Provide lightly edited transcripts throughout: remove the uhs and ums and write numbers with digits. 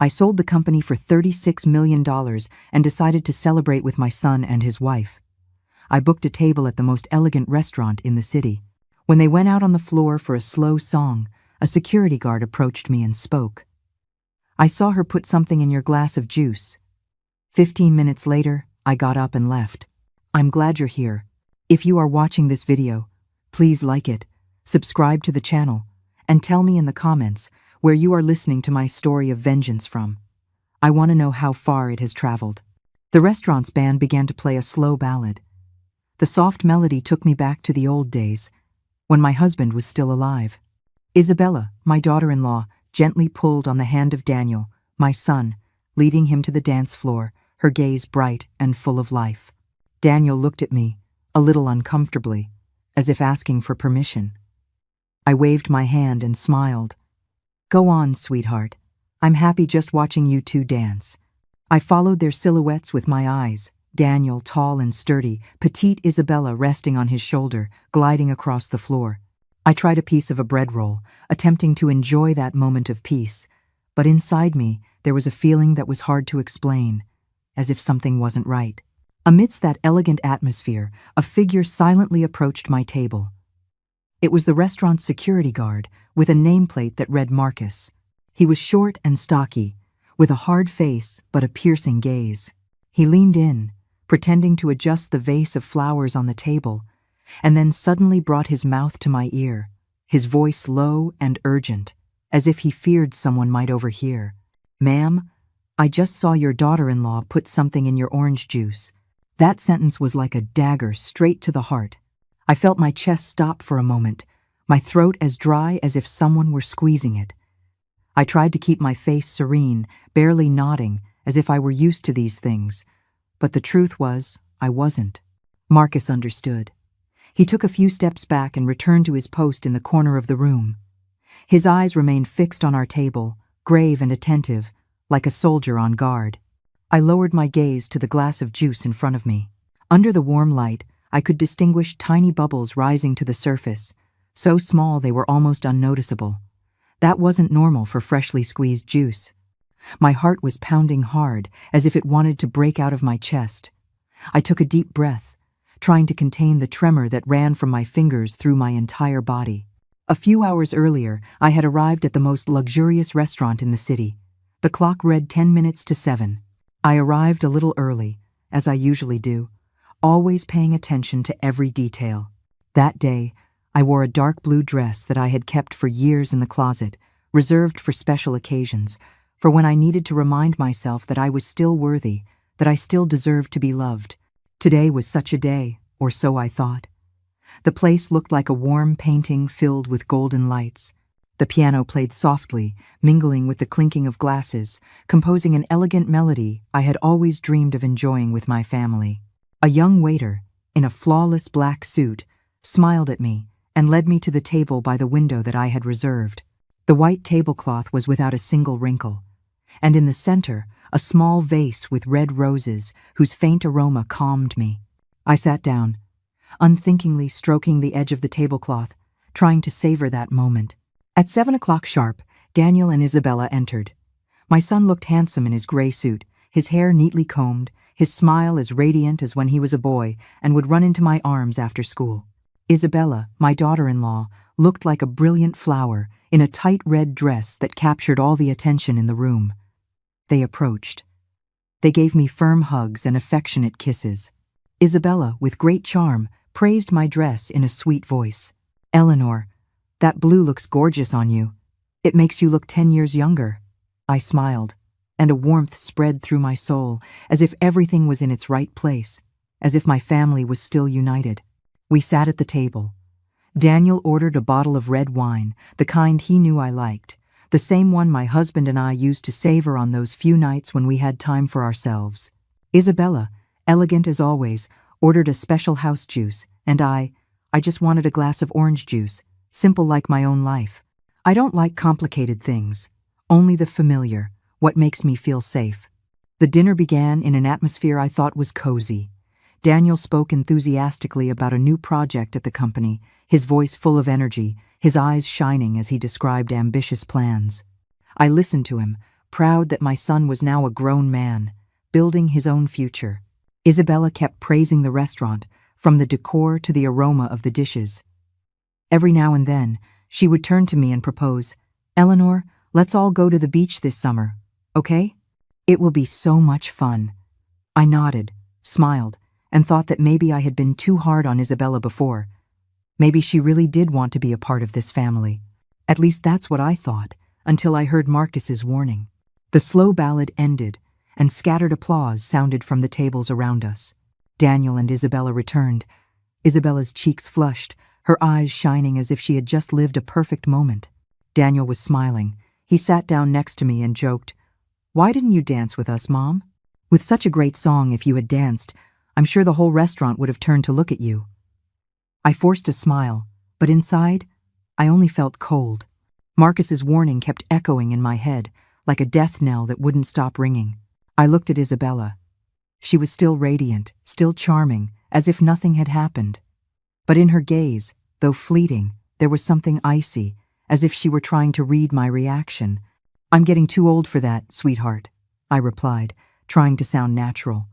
I sold the company for $36 million and decided to celebrate with my son and his wife. I booked a table at the most elegant restaurant in the city. When they went out on the floor for a slow song, a security guard approached me and spoke. "I saw her put something in your glass of juice." 15 minutes later, I got up and left. I'm glad you're here. If you are watching this video, please like it, subscribe to the channel, and tell me in the comments where you are listening to my story of vengeance from. I want to know how far it has traveled. The restaurant's band began to play a slow ballad. The soft melody took me back to the old days, when my husband was still alive. Isabella, my daughter-in-law, gently pulled on the hand of Daniel, my son, leading him to the dance floor, her gaze bright and full of life. Daniel looked at me, a little uncomfortably, as if asking for permission. I waved my hand and smiled. "Go on, sweetheart. I'm happy just watching you two dance." I followed their silhouettes with my eyes, Daniel tall and sturdy, petite Isabella resting on his shoulder, gliding across the floor. I tried a piece of a bread roll, attempting to enjoy that moment of peace, but inside me there was a feeling that was hard to explain, as if something wasn't right. Amidst that elegant atmosphere, a figure silently approached my table. It was the restaurant's security guard, with a nameplate that read Marcus. He was short and stocky, with a hard face but a piercing gaze. He leaned in, pretending to adjust the vase of flowers on the table, and then suddenly brought his mouth to my ear, his voice low and urgent, as if he feared someone might overhear. "Ma'am, I just saw your daughter-in-law put something in your orange juice." That sentence was like a dagger straight to the heart. I felt my chest stop for a moment, my throat as dry as if someone were squeezing it. I tried to keep my face serene, barely nodding, as if I were used to these things. But the truth was, I wasn't. Marcus understood. He took a few steps back and returned to his post in the corner of the room. His eyes remained fixed on our table, grave and attentive, like a soldier on guard. I lowered my gaze to the glass of juice in front of me. Under the warm light, I could distinguish tiny bubbles rising to the surface, so small they were almost unnoticeable. That wasn't normal for freshly squeezed juice. My heart was pounding hard, as if it wanted to break out of my chest. I took a deep breath, trying to contain the tremor that ran from my fingers through my entire body. A few hours earlier, I had arrived at the most luxurious restaurant in the city. The clock read 10 minutes to 7. I arrived a little early, as I usually do, always paying attention to every detail. That day, I wore a dark blue dress that I had kept for years in the closet, reserved for special occasions, for when I needed to remind myself that I was still worthy, that I still deserved to be loved. Today was such a day, or so I thought. The place looked like a warm painting filled with golden lights. The piano played softly, mingling with the clinking of glasses, composing an elegant melody I had always dreamed of enjoying with my family. A young waiter, in a flawless black suit, smiled at me and led me to the table by the window that I had reserved. The white tablecloth was without a single wrinkle, and in the center, a small vase with red roses whose faint aroma calmed me. I sat down, unthinkingly stroking the edge of the tablecloth, trying to savor that moment. At 7 o'clock sharp, Daniel and Isabella entered. My son looked handsome in his gray suit, his hair neatly combed, his smile as radiant as when he was a boy and would run into my arms after school. Isabella, my daughter-in-law, looked like a brilliant flower in a tight red dress that captured all the attention in the room. They approached. They gave me firm hugs and affectionate kisses. Isabella, with great charm, praised my dress in a sweet voice. "Eleanor, that blue looks gorgeous on you. It makes you look 10 years younger." I smiled, and a warmth spread through my soul, as if everything was in its right place, as if my family was still united. We sat at the table. Daniel ordered a bottle of red wine, the kind he knew I liked, the same one my husband and I used to savor on those few nights when we had time for ourselves. Isabella, elegant as always, ordered a special house juice, and I just wanted a glass of orange juice, simple like my own life. I don't like complicated things, only the familiar, what makes me feel safe. The dinner began in an atmosphere I thought was cozy. Daniel spoke enthusiastically about a new project at the company, his voice full of energy, his eyes shining as he described ambitious plans. I listened to him, proud that my son was now a grown man, building his own future. Isabella kept praising the restaurant, from the decor to the aroma of the dishes. Every now and then, she would turn to me and propose, "Eleanor, let's all go to the beach this summer, okay? It will be so much fun." I nodded, smiled, and thought that maybe I had been too hard on Isabella before. Maybe she really did want to be a part of this family. At least that's what I thought, until I heard Marcus's warning. The slow ballad ended, and scattered applause sounded from the tables around us. Daniel and Isabella returned. Isabella's cheeks flushed, her eyes shining as if she had just lived a perfect moment. Daniel was smiling. He sat down next to me and joked, "Why didn't you dance with us, Mom? With such a great song, if you had danced, I'm sure the whole restaurant would have turned to look at you." I forced a smile, but inside, I only felt cold. Marcus's warning kept echoing in my head, like a death knell that wouldn't stop ringing. I looked at Isabella. She was still radiant, still charming, as if nothing had happened. But in her gaze, though fleeting, there was something icy, as if she were trying to read my reaction. "I'm getting too old for that, sweetheart," I replied, trying to sound natural.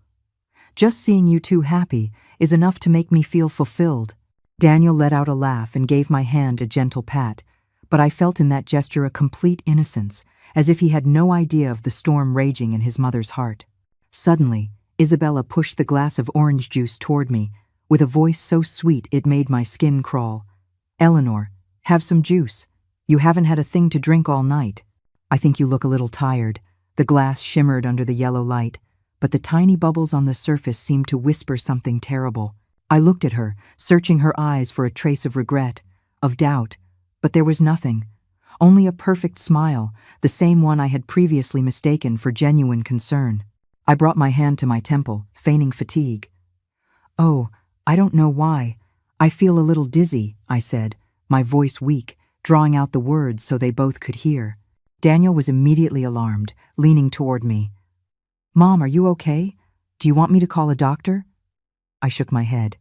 "Just seeing you two happy is enough to make me feel fulfilled." Daniel let out a laugh and gave my hand a gentle pat, but I felt in that gesture a complete innocence, as if he had no idea of the storm raging in his mother's heart. Suddenly, Isabella pushed the glass of orange juice toward me, with a voice so sweet it made my skin crawl. "Eleanor, have some juice. You haven't had a thing to drink all night. I think you look a little tired." The glass shimmered under the yellow light, but the tiny bubbles on the surface seemed to whisper something terrible. I looked at her, searching her eyes for a trace of regret, of doubt, but there was nothing. Only a perfect smile, the same one I had previously mistaken for genuine concern. I brought my hand to my temple, feigning fatigue. "Oh, I don't know why. I feel a little dizzy," I said, my voice weak, drawing out the words so they both could hear. Daniel was immediately alarmed, leaning toward me. "Mom, are you okay? Do you want me to call a doctor?" I shook my head.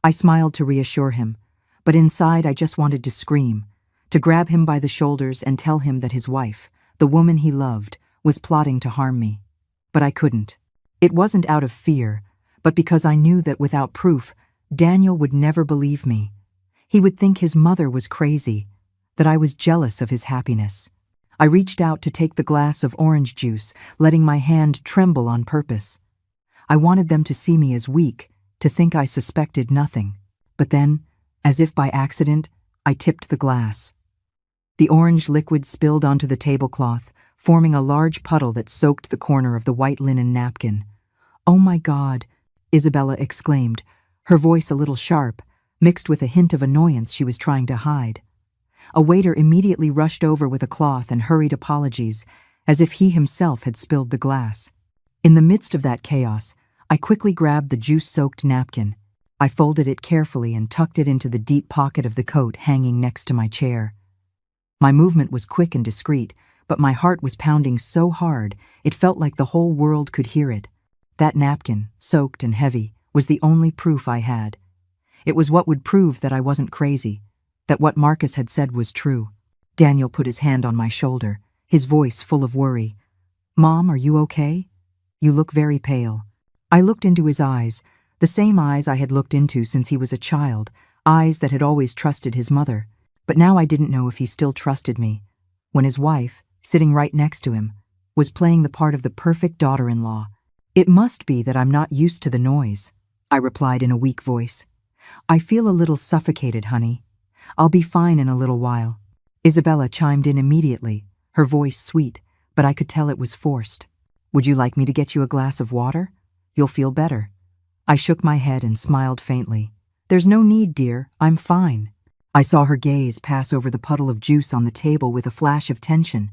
I smiled to reassure him, but inside I just wanted to scream, to grab him by the shoulders and tell him that his wife, the woman he loved, was plotting to harm me. But I couldn't. It wasn't out of fear, but because I knew that without proof, Daniel would never believe me. He would think his mother was crazy, that I was jealous of his happiness. I reached out to take the glass of orange juice, letting my hand tremble on purpose. I wanted them to see me as weak, to think I suspected nothing. But then, as if by accident, I tipped the glass. The orange liquid spilled onto the tablecloth, forming a large puddle that soaked the corner of the white linen napkin. "Oh my God," Isabella exclaimed, her voice a little sharp, mixed with a hint of annoyance she was trying to hide. A waiter immediately rushed over with a cloth and hurried apologies, as if he himself had spilled the glass. In the midst of that chaos, I quickly grabbed the juice-soaked napkin. I folded it carefully and tucked it into the deep pocket of the coat hanging next to my chair. My movement was quick and discreet, but my heart was pounding so hard it felt like the whole world could hear it. That napkin, soaked and heavy, was the only proof I had. It was what would prove that I wasn't crazy, that what Marcus had said was true. Daniel put his hand on my shoulder, his voice full of worry. "Mom, are you okay? You look very pale." I looked into his eyes, the same eyes I had looked into since he was a child, eyes that had always trusted his mother. But now I didn't know if he still trusted me, when his wife, sitting right next to him, was playing the part of the perfect daughter-in-law. "It must be that I'm not used to the noise," I replied in a weak voice. "I feel a little suffocated, honey. I'll be fine in a little while." Isabella chimed in immediately, her voice sweet, but I could tell it was forced. "Would you like me to get you a glass of water? You'll feel better." I shook my head and smiled faintly. "There's no need, dear. I'm fine." I saw her gaze pass over the puddle of juice on the table with a flash of tension,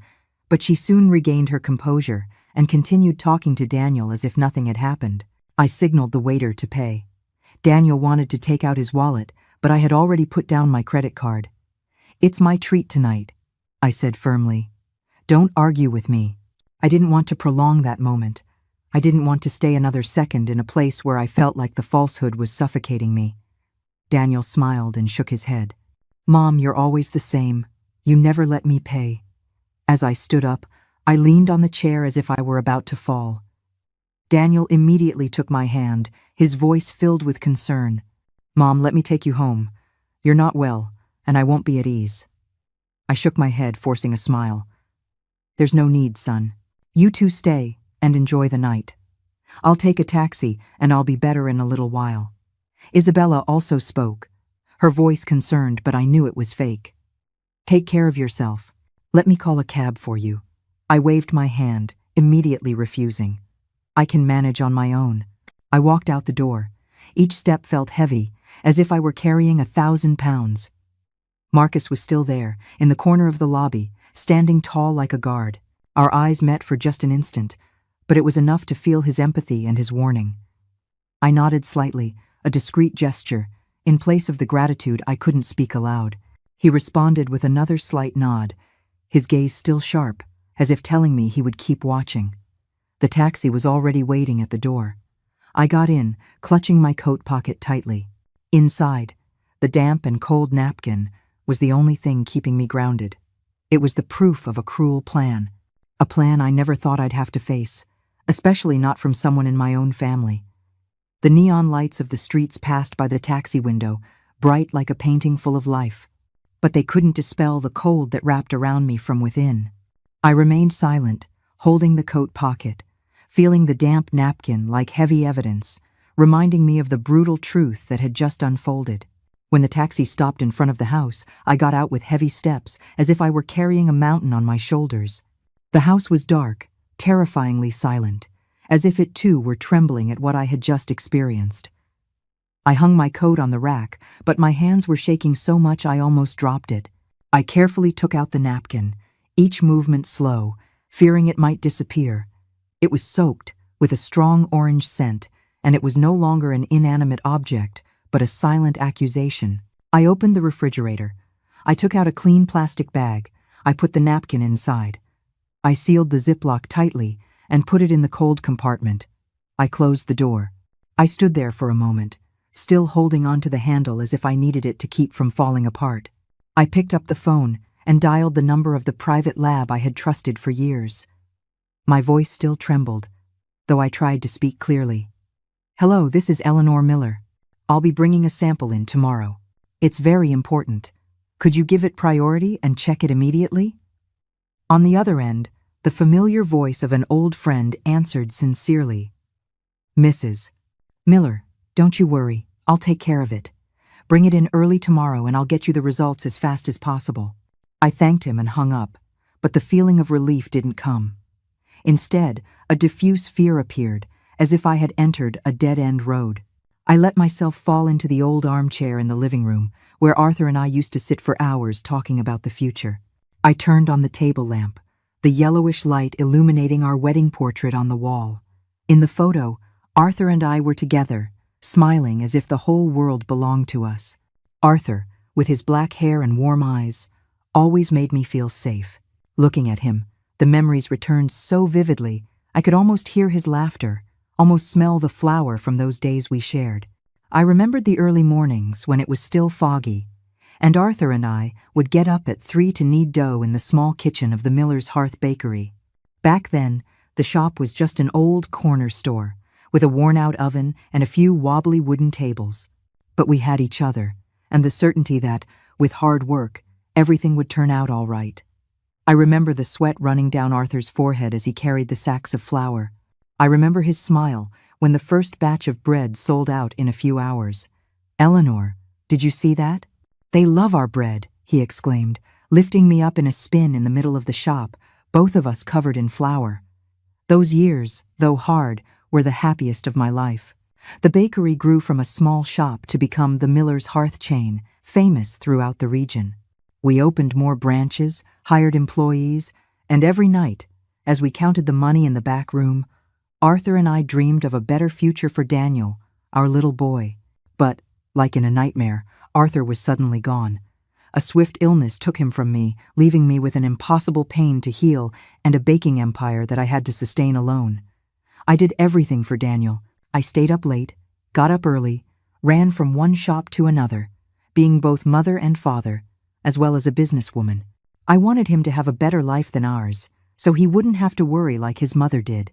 but she soon regained her composure and continued talking to Daniel as if nothing had happened. I signaled the waiter to pay. Daniel wanted to take out his wallet, but I had already put down my credit card. "It's my treat tonight," I said firmly. "Don't argue with me." I didn't want to prolong that moment. I didn't want to stay another second in a place where I felt like the falsehood was suffocating me. Daniel smiled and shook his head. "Mom, you're always the same. You never let me pay." As I stood up, I leaned on the chair as if I were about to fall. Daniel immediately took my hand, his voice filled with concern. "Mom, let me take you home. You're not well, and I won't be at ease." I shook my head, forcing a smile. "There's no need, son. You two stay and enjoy the night. I'll take a taxi, and I'll be better in a little while." Isabella also spoke, her voice concerned, but I knew it was fake. "Take care of yourself. Let me call a cab for you." I waved my hand, immediately refusing. "I can manage on my own." I walked out the door. Each step felt heavy, as if I were carrying 1,000 pounds. Marcus was still there, in the corner of the lobby, standing tall like a guard. Our eyes met for just an instant, but it was enough to feel his empathy and his warning. I nodded slightly, a discreet gesture. In place of the gratitude, I couldn't speak aloud. He responded with another slight nod, his gaze still sharp, as if telling me he would keep watching. The taxi was already waiting at the door. I got in, clutching my coat pocket tightly. Inside, the damp and cold napkin was the only thing keeping me grounded. It was the proof of a cruel plan, a plan I never thought I'd have to face, especially not from someone in my own family. The neon lights of the streets passed by the taxi window, bright like a painting full of life, but they couldn't dispel the cold that wrapped around me from within. I remained silent, holding the coat pocket, feeling the damp napkin like heavy evidence, reminding me of the brutal truth that had just unfolded. When the taxi stopped in front of the house, I got out with heavy steps, as if I were carrying a mountain on my shoulders. The house was dark, terrifyingly silent, as if it too were trembling at what I had just experienced. I hung my coat on the rack, but my hands were shaking so much I almost dropped it. I carefully took out the napkin, each movement slow, fearing it might disappear. It was soaked with a strong orange scent, and it was no longer an inanimate object, but a silent accusation. I opened the refrigerator. I took out a clean plastic bag. I put the napkin inside. I sealed the Ziploc tightly and put it in the cold compartment. I closed the door. I stood there for a moment, still holding onto the handle as if I needed it to keep from falling apart. I picked up the phone and dialed the number of the private lab I had trusted for years. My voice still trembled, though I tried to speak clearly. "Hello, this is Eleanor Miller. I'll be bringing a sample in tomorrow. It's very important. Could you give it priority and check it immediately?" On the other end, the familiar voice of an old friend answered sincerely. "Mrs. Miller, don't you worry. I'll take care of it. Bring it in early tomorrow and I'll get you the results as fast as possible." I thanked him and hung up, but the feeling of relief didn't come. Instead, a diffuse fear appeared, as if I had entered a dead-end road. I let myself fall into the old armchair in the living room, where Arthur and I used to sit for hours talking about the future. I turned on the table lamp, the yellowish light illuminating our wedding portrait on the wall. In the photo, Arthur and I were together, smiling as if the whole world belonged to us. Arthur, with his black hair and warm eyes, always made me feel safe. Looking at him, the memories returned so vividly, I could almost hear his laughter, almost smell the flour from those days we shared. I remembered the early mornings when it was still foggy, and Arthur and I would get up at 3 to knead dough in the small kitchen of the Miller's Hearth Bakery. Back then, the shop was just an old corner store, with a worn-out oven and a few wobbly wooden tables. But we had each other, and the certainty that, with hard work, everything would turn out all right. I remember the sweat running down Arthur's forehead as he carried the sacks of flour. I remember his smile when the first batch of bread sold out in a few hours. "Eleanor, did you see that? They love our bread," he exclaimed, lifting me up in a spin in the middle of the shop, both of us covered in flour. Those years, though hard, were the happiest of my life. The bakery grew from a small shop to become the Miller's Hearth chain, famous throughout the region. We opened more branches, hired employees, and every night, as we counted the money in the back room, Arthur and I dreamed of a better future for Daniel, our little boy. But, like in a nightmare, Arthur was suddenly gone. A swift illness took him from me, leaving me with an impossible pain to heal and a baking empire that I had to sustain alone. I did everything for Daniel. I stayed up late, got up early, ran from one shop to another, being both mother and father, as well as a businesswoman. I wanted him to have a better life than ours, so he wouldn't have to worry like his mother did.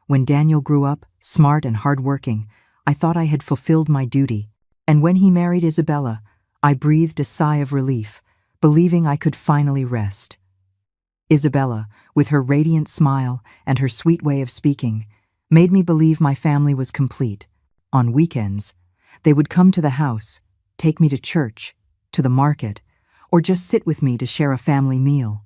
When Daniel grew up, smart and hardworking, I thought I had fulfilled my duty, and when he married Isabella, I breathed a sigh of relief, believing I could finally rest. Isabella, with her radiant smile and her sweet way of speaking, made me believe my family was complete. On weekends, they would come to the house, take me to church, to the market, or just sit with me to share a family meal.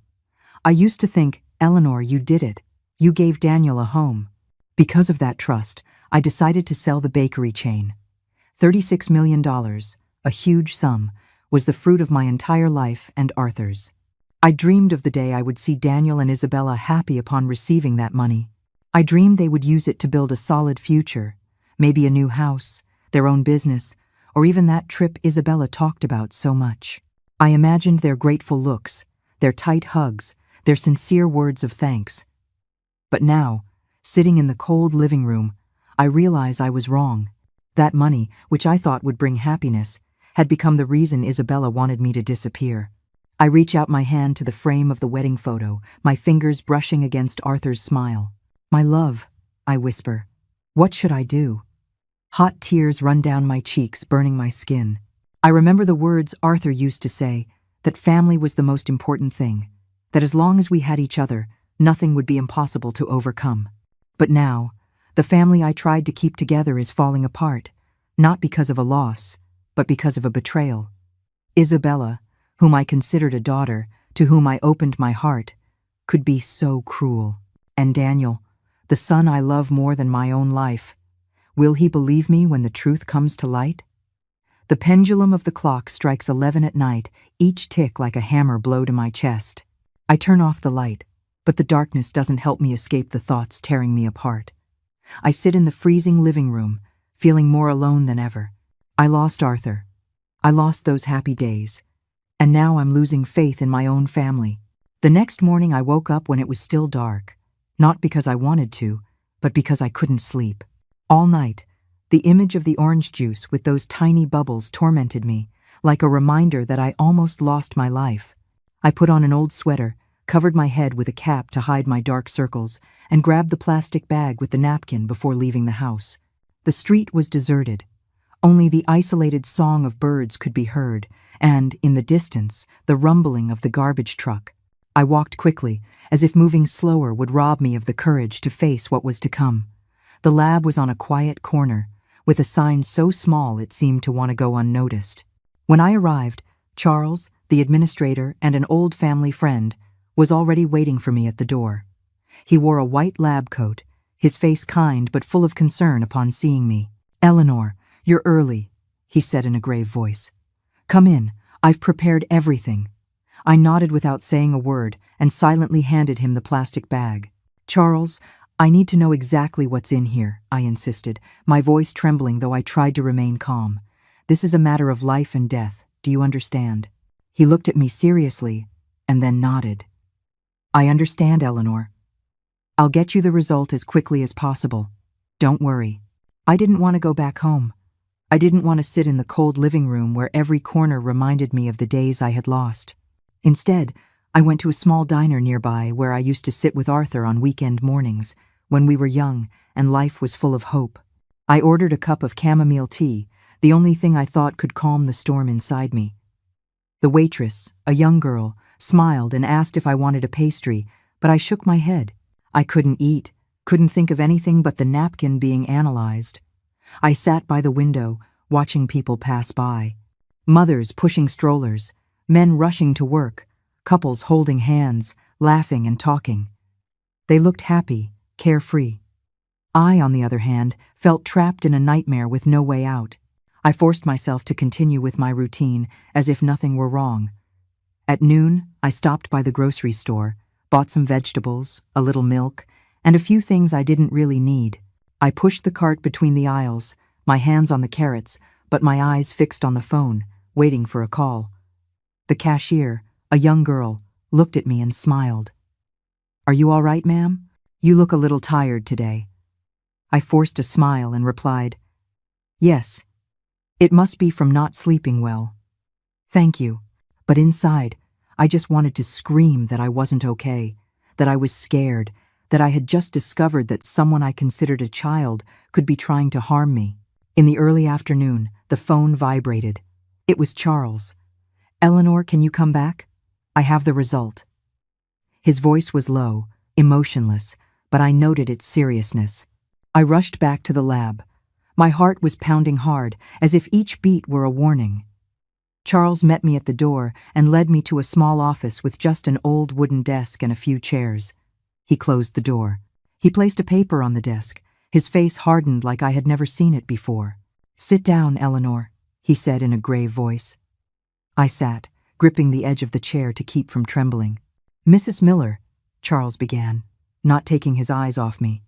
I used to think, Eleanor, you did it. You gave Daniel a home. Because of that trust, I decided to sell the bakery chain. $36 million, a huge sum, was the fruit of my entire life and Arthur's. I dreamed of the day I would see Daniel and Isabella happy upon receiving that money. I dreamed they would use it to build a solid future, maybe a new house, their own business, or even that trip Isabella talked about so much. I imagined their grateful looks, their tight hugs, their sincere words of thanks. But now, sitting in the cold living room, I realize I was wrong. That money, which I thought would bring happiness, had become the reason Isabella wanted me to disappear. I reach out my hand to the frame of the wedding photo, my fingers brushing against Arthur's smile. My love, I whisper. What should I do? Hot tears run down my cheeks, burning my skin. I remember the words Arthur used to say, that family was the most important thing, that as long as we had each other, nothing would be impossible to overcome. But now, the family I tried to keep together is falling apart, not because of a loss, but because of a betrayal. Isabella, whom I considered a daughter, to whom I opened my heart, could be so cruel. And Daniel, the son I love more than my own life, will he believe me when the truth comes to light? The pendulum of the clock strikes 11 at night, each tick like a hammer blow to my chest. I turn off the light, but the darkness doesn't help me escape the thoughts tearing me apart. I sit in the freezing living room, feeling more alone than ever. I lost Arthur. I lost those happy days. And now I'm losing faith in my own family. The next morning I woke up when it was still dark, not because I wanted to, but because I couldn't sleep. All night, the image of the orange juice with those tiny bubbles tormented me, like a reminder that I almost lost my life. I put on an old sweater, covered my head with a cap to hide my dark circles, and grabbed the plastic bag with the napkin before leaving the house. The street was deserted. Only the isolated song of birds could be heard, and, in the distance, the rumbling of the garbage truck. I walked quickly, as if moving slower would rob me of the courage to face what was to come. The lab was on a quiet corner, with a sign so small it seemed to want to go unnoticed. When I arrived, Charles, the administrator and an old family friend, was already waiting for me at the door. He wore a white lab coat, his face kind but full of concern upon seeing me. "Eleanor, you're early," he said in a grave voice. "Come in, I've prepared everything." I nodded without saying a word and silently handed him the plastic bag. "Charles, I need to know exactly what's in here," I insisted, my voice trembling though I tried to remain calm. "This is a matter of life and death, do you understand?" He looked at me seriously and then nodded. "I understand, Eleanor. I'll get you the result as quickly as possible. Don't worry." I didn't want to go back home. I didn't want to sit in the cold living room where every corner reminded me of the days I had lost. Instead, I went to a small diner nearby where I used to sit with Arthur on weekend mornings, when we were young and life was full of hope. I ordered a cup of chamomile tea, the only thing I thought could calm the storm inside me. The waitress, a young girl, smiled and asked if I wanted a pastry, but I shook my head. I couldn't eat, couldn't think of anything but the napkin being analyzed. I sat by the window, watching people pass by. Mothers pushing strollers, men rushing to work, couples holding hands, laughing and talking. They looked happy, carefree. I, on the other hand, felt trapped in a nightmare with no way out. I forced myself to continue with my routine, as if nothing were wrong. At noon, I stopped by the grocery store, bought some vegetables, a little milk, and a few things I didn't really need. I pushed the cart between the aisles, my hands on the carrots, but my eyes fixed on the phone, waiting for a call. The cashier, a young girl, looked at me and smiled. "Are you all right, ma'am? You look a little tired today." I forced a smile and replied, "Yes. It must be from not sleeping well. Thank you." But inside, I just wanted to scream that I wasn't okay, that I was scared, that I had just discovered that someone I considered a child could be trying to harm me. In the early afternoon, the phone vibrated. It was Charles. "Eleanor, can you come back? I have the result." His voice was low, emotionless, but I noted its seriousness. I rushed back to the lab. My heart was pounding hard, as if each beat were a warning. Charles met me at the door and led me to a small office with just an old wooden desk and a few chairs. He closed the door. He placed a paper on the desk. His face hardened like I had never seen it before. "Sit down, Eleanor," he said in a grave voice. I sat, gripping the edge of the chair to keep from trembling. "Mrs. Miller," Charles began, not taking his eyes off me.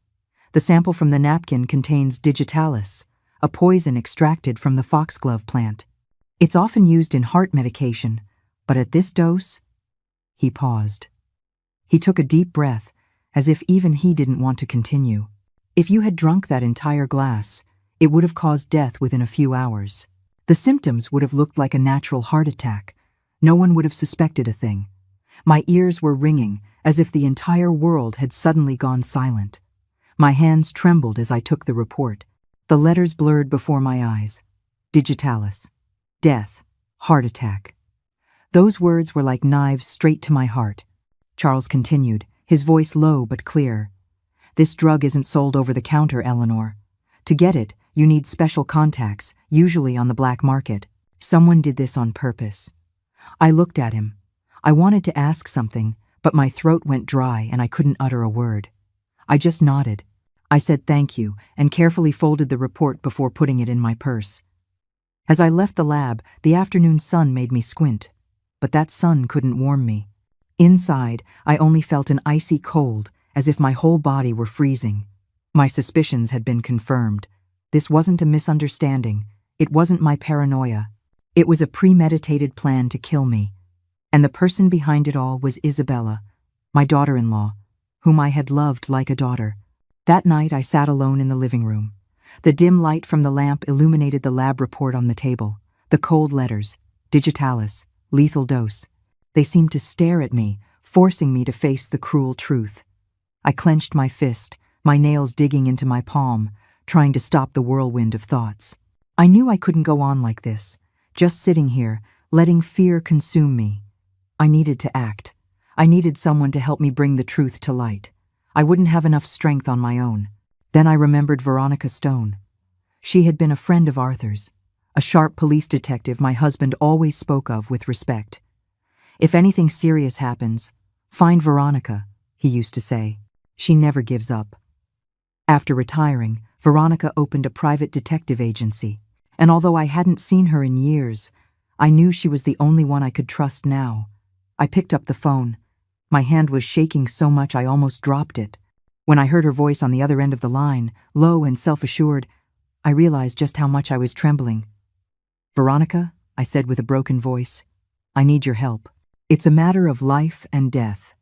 "The sample from the napkin contains digitalis, a poison extracted from the foxglove plant. It's often used in heart medication, but at this dose—" He paused. He took a deep breath, as if even he didn't want to continue. "If you had drunk that entire glass, it would have caused death within a few hours. The symptoms would have looked like a natural heart attack. No one would have suspected a thing." My ears were ringing, as if the entire world had suddenly gone silent. My hands trembled as I took the report. The letters blurred before my eyes. Digitalis. Death. Heart attack. Those words were like knives straight to my heart. Charles continued, his voice low but clear. "This drug isn't sold over the counter, Eleanor. To get it, you need special contacts, usually on the black market. Someone did this on purpose." I looked at him. I wanted to ask something, but my throat went dry and I couldn't utter a word. I just nodded. I said thank you and carefully folded the report before putting it in my purse. As I left the lab, the afternoon sun made me squint, but that sun couldn't warm me. Inside, I only felt an icy cold, as if my whole body were freezing. My suspicions had been confirmed. This wasn't a misunderstanding. It wasn't my paranoia. It was a premeditated plan to kill me. And the person behind it all was Isabella, my daughter-in-law, whom I had loved like a daughter. That night I sat alone in the living room. The dim light from the lamp illuminated the lab report on the table. The cold letters, digitalis, lethal dose. They seemed to stare at me, forcing me to face the cruel truth. I clenched my fist, my nails digging into my palm, trying to stop the whirlwind of thoughts. I knew I couldn't go on like this, just sitting here, letting fear consume me. I needed to act. I needed someone to help me bring the truth to light. I wouldn't have enough strength on my own. Then I remembered Veronica Stone. She had been a friend of Arthur's, a sharp police detective my husband always spoke of with respect. "If anything serious happens, find Veronica," he used to say. "She never gives up." After retiring, Veronica opened a private detective agency, and although I hadn't seen her in years, I knew she was the only one I could trust now. I picked up the phone. My hand was shaking so much I almost dropped it. When I heard her voice on the other end of the line, low and self-assured, I realized just how much I was trembling. "Veronica," I said with a broken voice, "I need your help. It's a matter of life and death."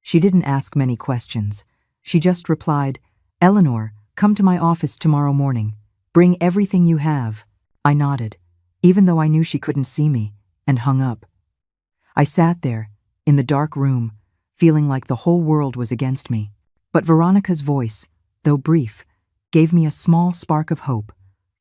She didn't ask many questions. She just replied, "Eleanor, come to my office tomorrow morning. Bring everything you have." I nodded, even though I knew she couldn't see me, and hung up. I sat there, in the dark room, feeling like the whole world was against me. But Veronica's voice, though brief, gave me a small spark of hope,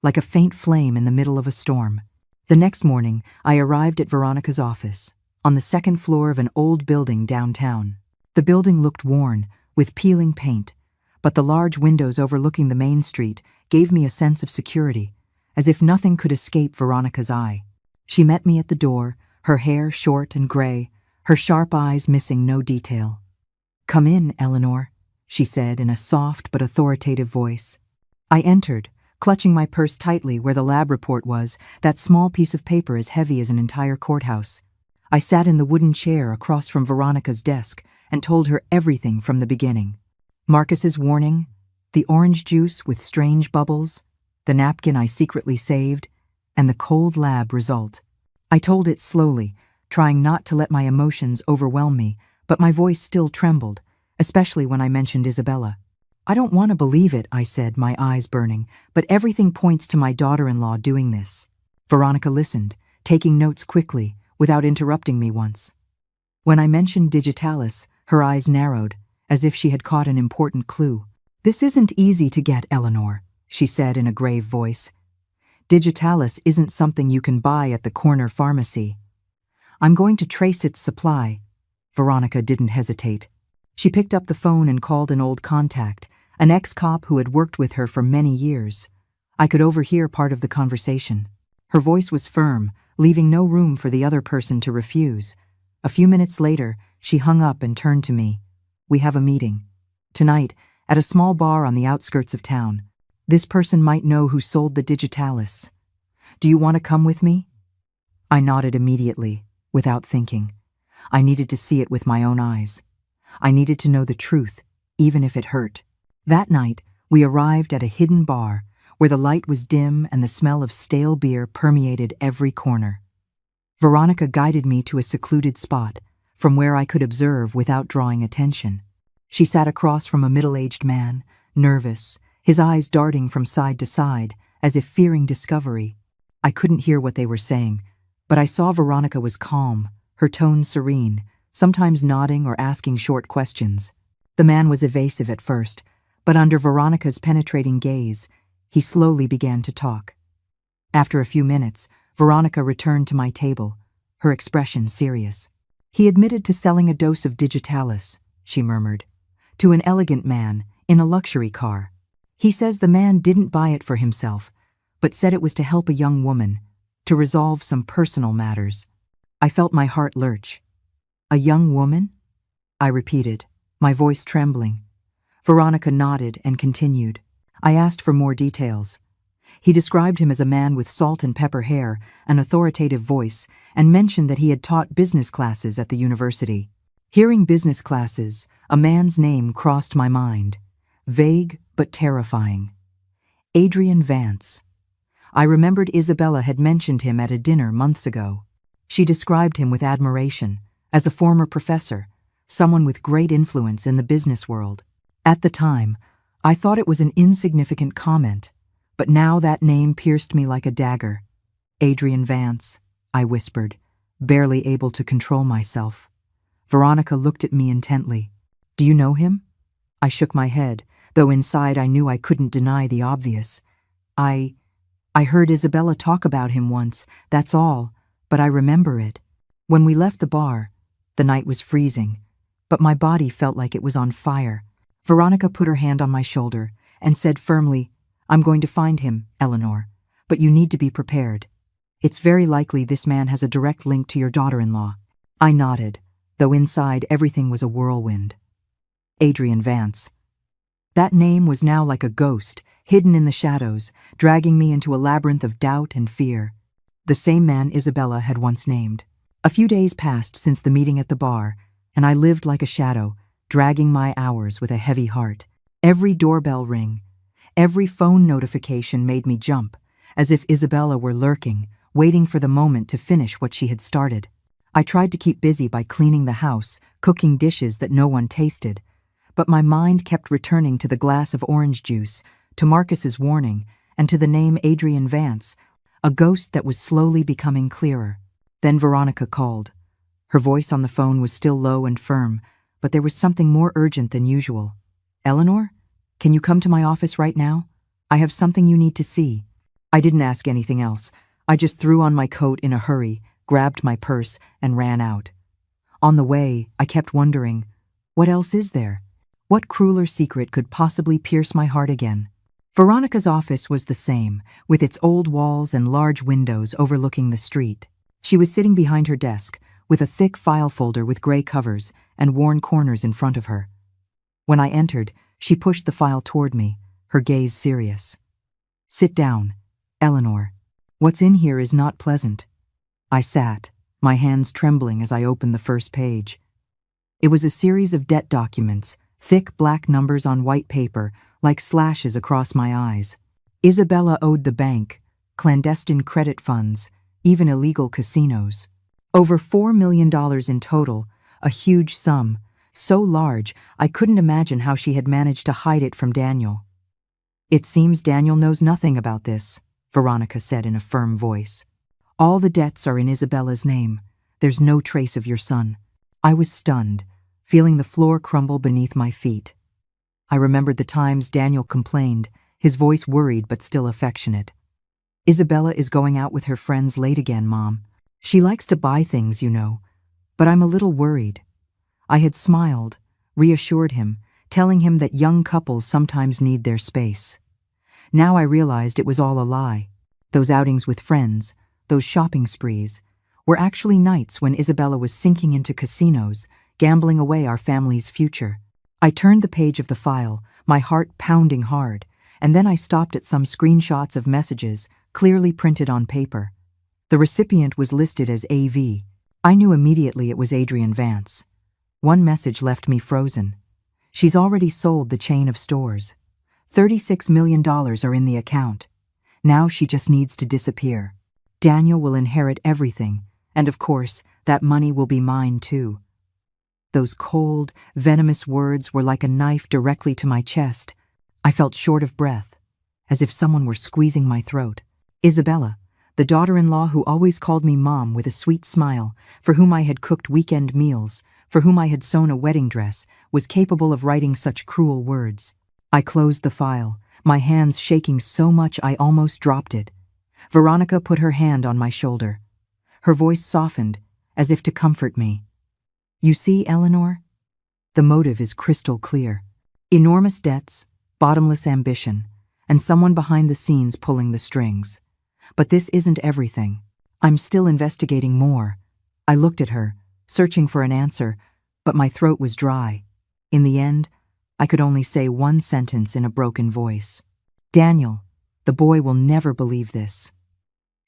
like a faint flame in the middle of a storm. The next morning, I arrived at Veronica's office, on the second floor of an old building downtown. The building looked worn, with peeling paint, but the large windows overlooking the main street gave me a sense of security, as if nothing could escape Veronica's eye. She met me at the door, her hair short and gray, her sharp eyes missing no detail. "Come in, Eleanor," she said in a soft but authoritative voice. I entered, clutching my purse tightly where the lab report was, that small piece of paper as heavy as an entire courthouse. I sat in the wooden chair across from Veronica's desk and told her everything from the beginning. Marcus's warning, the orange juice with strange bubbles, the napkin I secretly saved, and the cold lab result. I told it slowly, trying not to let my emotions overwhelm me, but my voice still trembled, especially when I mentioned Isabella. "I don't want to believe it," I said, my eyes burning, "but everything points to my daughter-in-law doing this." Veronica listened, taking notes quickly, without interrupting me once. When I mentioned digitalis, Her eyes narrowed, as if she had caught an important clue. "This isn't easy to get, Eleanor," she said in a grave voice. "Digitalis isn't something you can buy at the corner pharmacy. I'm going to trace its supply." Veronica didn't hesitate. She picked up the phone and called an old contact, an ex-cop who had worked with her for many years. I could overhear part of the conversation. Her voice was firm, leaving no room for the other person to refuse. A few minutes later, she hung up and turned to me. "We have a meeting. Tonight, at a small bar on the outskirts of town. This person might know who sold the Digitalis. Do you want to come with me?" I nodded immediately, without thinking. I needed to see it with my own eyes. I needed to know the truth, even if it hurt. That night, we arrived at a hidden bar where the light was dim and the smell of stale beer permeated every corner. Veronica guided me to a secluded spot, from where I could observe without drawing attention. She sat across from a middle-aged man, nervous, his eyes darting from side to side, as if fearing discovery. I couldn't hear what they were saying, but I saw Veronica was calm, her tone serene, sometimes nodding or asking short questions. The man was evasive at first, but under Veronica's penetrating gaze, he slowly began to talk. After a few minutes, Veronica returned to my table, her expression serious. "He admitted to selling a dose of Digitalis," she murmured, "to an elegant man in a luxury car. He says the man didn't buy it for himself, but said it was to help a young woman, to resolve some personal matters." I felt my heart lurch. "A young woman?" I repeated, my voice trembling. Veronica nodded and continued. I asked for more details. He described him as a man with salt and pepper hair, an authoritative voice, and mentioned that he had taught business classes at the university. Hearing business classes, a man's name crossed my mind. Vague but terrifying. Adrian Vance. I remembered Isabella had mentioned him at a dinner months ago. She described him with admiration, as a former professor, someone with great influence in the business world. At the time, I thought it was an insignificant comment, but now that name pierced me like a dagger. "Adrian Vance," I whispered, barely able to control myself. Veronica looked at me intently. "Do you know him?" I shook my head, though inside I knew I couldn't deny the obvious. I heard Isabella talk about him once, that's all, but I remember it. When we left the bar, the night was freezing, but my body felt like it was on fire. Veronica put her hand on my shoulder and said firmly, "I'm going to find him, Eleanor, but you need to be prepared. It's very likely this man has a direct link to your daughter-in-law." I nodded, though inside everything was a whirlwind. Adrian Vance. That name was now like a ghost, hidden in the shadows, dragging me into a labyrinth of doubt and fear. The same man Isabella had once named. A few days passed since the meeting at the bar, and I lived like a shadow, dragging my hours with a heavy heart. Every doorbell ring, every phone notification made me jump, as if Isabella were lurking, waiting for the moment to finish what she had started. I tried to keep busy by cleaning the house, cooking dishes that no one tasted, but my mind kept returning to the glass of orange juice, to Marcus's warning, and to the name Adrian Vance, a ghost that was slowly becoming clearer. Then Veronica called. Her voice on the phone was still low and firm, but there was something more urgent than usual. "Eleanor, can you come to my office right now? I have something you need to see." I didn't ask anything else. I just threw on my coat in a hurry, grabbed my purse, and ran out. On the way, I kept wondering, what else is there? What crueler secret could possibly pierce my heart again? Veronica's office was the same, with its old walls and large windows overlooking the street. She was sitting behind her desk, with a thick file folder with gray covers and worn corners in front of her. When I entered, she pushed the file toward me, her gaze serious. "Sit down, Eleanor. What's in here is not pleasant." I sat, my hands trembling as I opened the first page. It was a series of debt documents, thick black numbers on white paper, like slashes across my eyes. Isabella owed the bank, clandestine credit funds, even illegal casinos. Over $4 million in total, a huge sum, so large I couldn't imagine how she had managed to hide it from Daniel. "It seems Daniel knows nothing about this," Veronica said in a firm voice. "All the debts are in Isabella's name. There's no trace of your son." I was stunned, feeling the floor crumble beneath my feet. I remembered the times Daniel complained, his voice worried but still affectionate. "Isabella is going out with her friends late again, Mom. She likes to buy things, you know, but I'm a little worried." I had smiled, reassured him, telling him that young couples sometimes need their space. Now I realized it was all a lie. Those outings with friends, those shopping sprees, were actually nights when Isabella was sinking into casinos, gambling away our family's future. I turned the page of the file, my heart pounding hard, and then I stopped at some screenshots of messages clearly printed on paper. The recipient was listed as AV. I knew immediately it was Adrian Vance. One message left me frozen. "She's already sold the chain of stores. $36 million are in the account. Now she just needs to disappear. Daniel will inherit everything, and of course, that money will be mine too." Those cold, venomous words were like a knife directly to my chest. I felt short of breath, as if someone were squeezing my throat. Isabella, the daughter-in-law who always called me Mom with a sweet smile, for whom I had cooked weekend meals, for whom I had sewn a wedding dress, was capable of writing such cruel words. I closed the file, my hands shaking so much I almost dropped it. Veronica put her hand on my shoulder. Her voice softened, as if to comfort me. "You see, Eleanor? The motive is crystal clear. Enormous debts, bottomless ambition, and someone behind the scenes pulling the strings. But this isn't everything. I'm still investigating more." I looked at her, searching for an answer, but my throat was dry. In the end, I could only say one sentence in a broken voice. "Daniel, the boy will never believe this."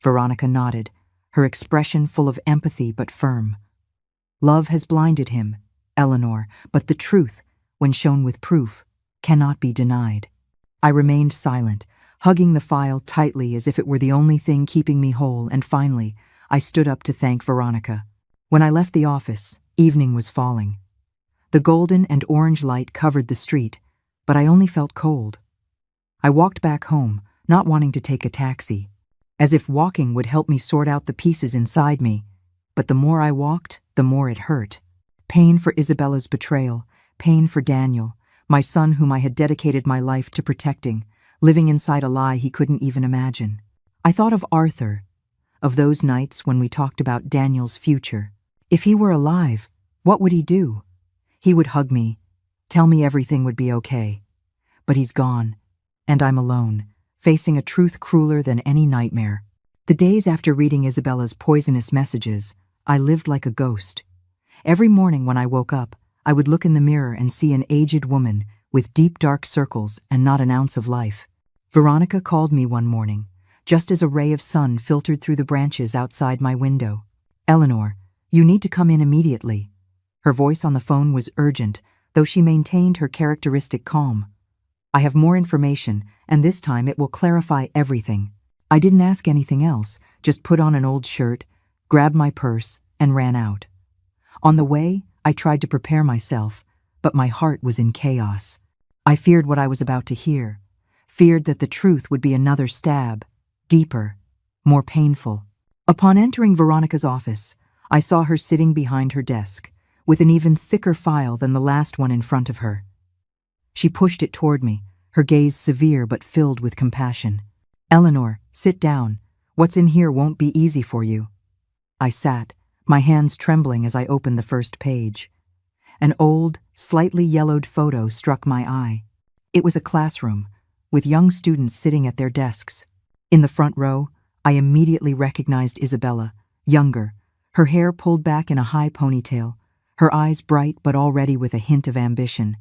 Veronica nodded, her expression full of empathy but firm. "Love has blinded him, Eleanor, but the truth, when shown with proof, cannot be denied." I remained silent, hugging the file tightly as if it were the only thing keeping me whole, and finally, I stood up to thank Veronica. When I left the office, evening was falling. The golden and orange light covered the street, but I only felt cold. I walked back home, not wanting to take a taxi, as if walking would help me sort out the pieces inside me. But the more I walked, the more it hurt. Pain for Isabella's betrayal, pain for Daniel, my son whom I had dedicated my life to protecting, living inside a lie he couldn't even imagine. I thought of Arthur, of those nights when we talked about Daniel's future. If he were alive, what would he do? He would hug me, tell me everything would be okay. But he's gone, and I'm alone, facing a truth crueler than any nightmare. The days after reading Isabella's poisonous messages, I lived like a ghost. Every morning when I woke up, I would look in the mirror and see an aged woman with deep dark circles and not an ounce of life. Veronica called me one morning, just as a ray of sun filtered through the branches outside my window. "Eleanor, you need to come in immediately." Her voice on the phone was urgent, though she maintained her characteristic calm. "I have more information, and this time it will clarify everything." I didn't ask anything else, just put on an old shirt, grabbed my purse, and ran out. On the way, I tried to prepare myself, but my heart was in chaos. I feared what I was about to hear, feared that the truth would be another stab, deeper, more painful. Upon entering Veronica's office, I saw her sitting behind her desk, with an even thicker file than the last one in front of her. She pushed it toward me, her gaze severe but filled with compassion. "Eleanor, sit down. What's in here won't be easy for you." I sat, my hands trembling as I opened the first page. An old, slightly yellowed photo struck my eye. It was a classroom, with young students sitting at their desks. In the front row, I immediately recognized Isabella, younger, her hair pulled back in a high ponytail, her eyes bright but already with a hint of ambition.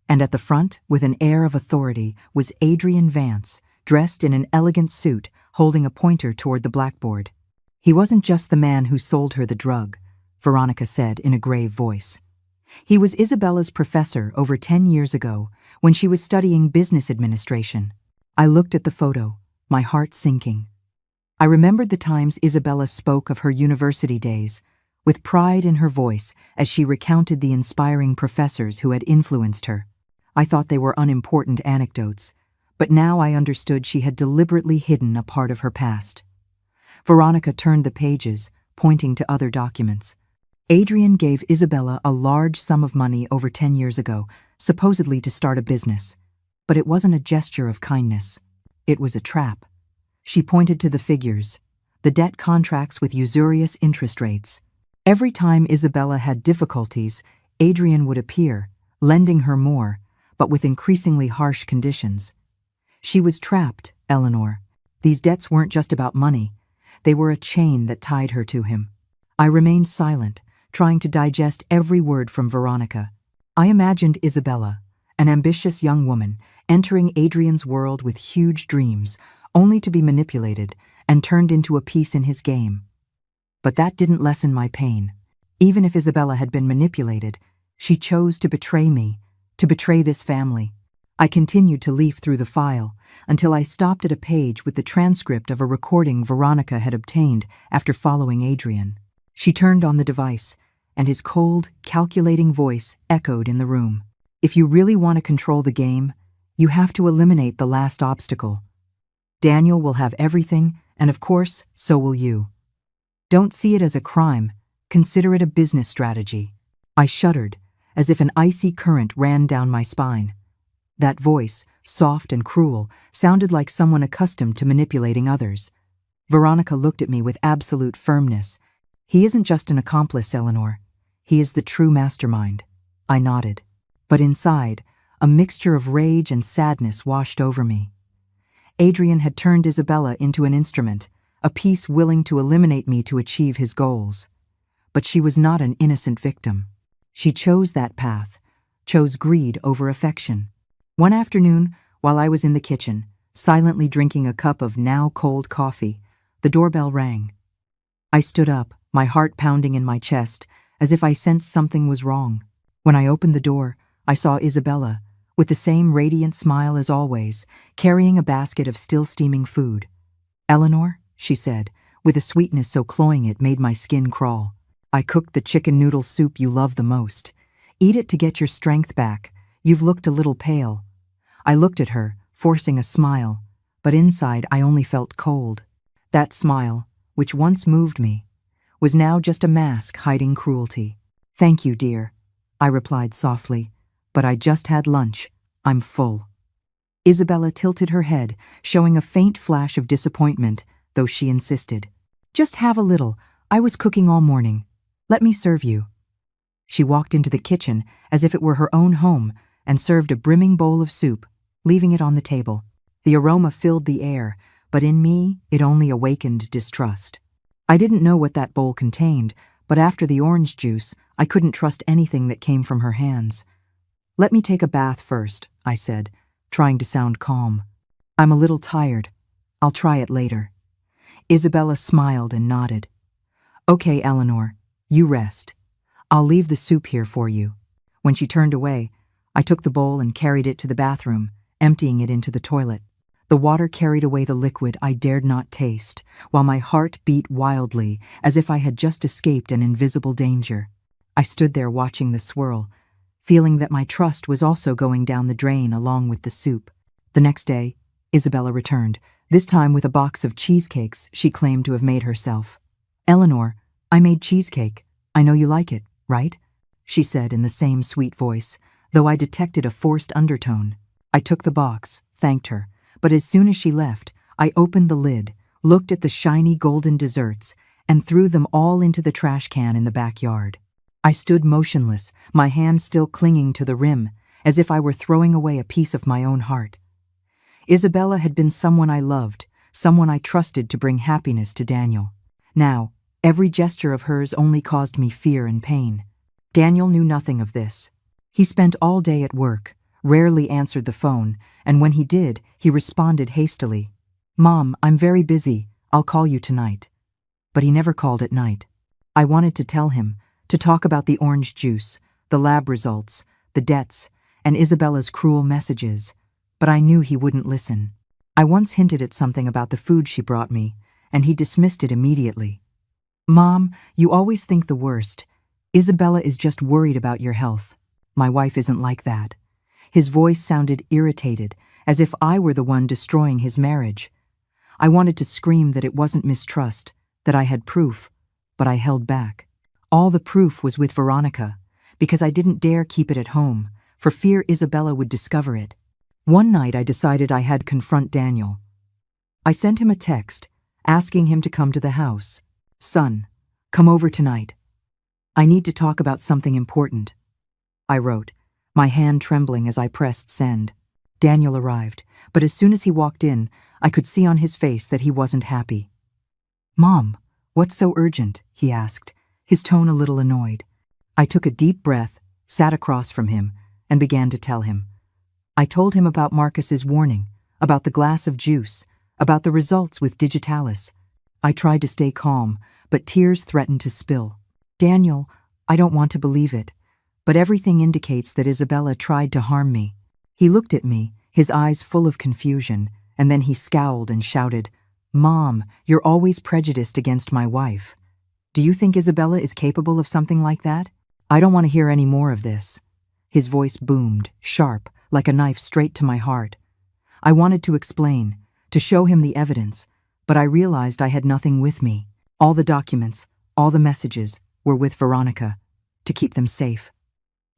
And at the front, with an air of authority, was Adrian Vance, dressed in an elegant suit, holding a pointer toward the blackboard. "He wasn't just the man who sold her the drug," Veronica said in a grave voice. "He was Isabella's professor over 10 years ago, when she was studying business administration." I looked at the photo, my heart sinking. I remembered the times Isabella spoke of her university days, with pride in her voice as she recounted the inspiring professors who had influenced her. I thought they were unimportant anecdotes, but now I understood she had deliberately hidden a part of her past. Veronica turned the pages, pointing to other documents. Adrian gave Isabella a large sum of money over 10 years ago, supposedly to start a business. But it wasn't a gesture of kindness. It was a trap. She pointed to the figures, the debt contracts with usurious interest rates. Every time Isabella had difficulties, Adrian would appear, lending her more, but with increasingly harsh conditions. She was trapped, Eleanor. These debts weren't just about money. They were a chain that tied her to him. I remained silent, trying to digest every word from Veronica. I imagined Isabella, an ambitious young woman, entering Adrian's world with huge dreams, only to be manipulated and turned into a piece in his game. But that didn't lessen my pain. Even if Isabella had been manipulated, she chose to betray me, to betray this family. I continued to leaf through the file until I stopped at a page with the transcript of a recording Veronica had obtained after following Adrian. She turned on the device, and his cold, calculating voice echoed in the room. If you really want to control the game, you have to eliminate the last obstacle. Daniel will have everything, and of course, so will you. Don't see it as a crime, consider it a business strategy. I shuddered, as if an icy current ran down my spine. That voice, soft and cruel, sounded like someone accustomed to manipulating others. Veronica looked at me with absolute firmness. He isn't just an accomplice, Eleanor. He is the true mastermind. I nodded. But inside, a mixture of rage and sadness washed over me. Adrian had turned Isabella into an instrument, a piece willing to eliminate me to achieve his goals. But she was not an innocent victim. She chose that path, chose greed over affection. One afternoon, while I was in the kitchen, silently drinking a cup of now cold coffee, the doorbell rang. I stood up, my heart pounding in my chest, as if I sensed something was wrong. When I opened the door, I saw Isabella, with the same radiant smile as always, carrying a basket of still-steaming food. "Eleanor," she said, with a sweetness so cloying it made my skin crawl. "I cooked the chicken noodle soup you love the most. Eat it to get your strength back. You've looked a little pale." I looked at her, forcing a smile, but inside I only felt cold. That smile, which once moved me, was now just a mask hiding cruelty. "Thank you, dear," I replied softly, "but I just had lunch. I'm full." Isabella tilted her head, showing a faint flash of disappointment, though she insisted. "Just have a little. I was cooking all morning. Let me serve you." She walked into the kitchen as if it were her own home and served a brimming bowl of soup, leaving it on the table. The aroma filled the air, but in me it only awakened distrust. I didn't know what that bowl contained, but after the orange juice, I couldn't trust anything that came from her hands. "Let me take a bath first," I said, trying to sound calm. "I'm a little tired. I'll try it later." Isabella smiled and nodded. "Okay, Eleanor, you rest. I'll leave the soup here for you." When she turned away, I took the bowl and carried it to the bathroom, emptying it into the toilet. The water carried away the liquid I dared not taste, while my heart beat wildly, as if I had just escaped an invisible danger. I stood there watching the swirl, feeling that my trust was also going down the drain along with the soup. The next day, Isabella returned, this time with a box of cheesecakes she claimed to have made herself. "Eleanor, I made cheesecake. I know you like it, right?" she said in the same sweet voice, though I detected a forced undertone. I took the box, thanked her, but as soon as she left, I opened the lid, looked at the shiny golden desserts, and threw them all into the trash can in the backyard. I stood motionless, my hand still clinging to the rim, as if I were throwing away a piece of my own heart. Isabella had been someone I loved, someone I trusted to bring happiness to Daniel. Now, every gesture of hers only caused me fear and pain. Daniel knew nothing of this. He spent all day at work, rarely answered the phone, and when he did, he responded hastily. "Mom, I'm very busy. I'll call you tonight." But he never called at night. I wanted to tell him, to talk about the orange juice, the lab results, the debts, and Isabella's cruel messages, but I knew he wouldn't listen. I once hinted at something about the food she brought me, and he dismissed it immediately. "Mom, you always think the worst. Isabella is just worried about your health. My wife isn't like that." His voice sounded irritated, as if I were the one destroying his marriage. I wanted to scream that it wasn't mistrust, that I had proof, but I held back. All the proof was with Veronica, because I didn't dare keep it at home, for fear Isabella would discover it. One night I decided I had to confront Daniel. I sent him a text, asking him to come to the house. "Son, come over tonight. I need to talk about something important," I wrote, my hand trembling as I pressed send. Daniel arrived, but as soon as he walked in, I could see on his face that he wasn't happy. "Mom, what's so urgent?" he asked, his tone a little annoyed. I took a deep breath, sat across from him, and began to tell him. I told him about Marcus's warning, about the glass of juice, about the results with digitalis. I tried to stay calm, but tears threatened to spill. "Daniel, I don't want to believe it, but everything indicates that Isabella tried to harm me." He looked at me, his eyes full of confusion, and then he scowled and shouted, "Mom, you're always prejudiced against my wife. Do you think Isabella is capable of something like that? I don't want to hear any more of this." His voice boomed, sharp, like a knife straight to my heart. I wanted to explain, to show him the evidence, but I realized I had nothing with me. All the documents, all the messages, were with Veronica, to keep them safe.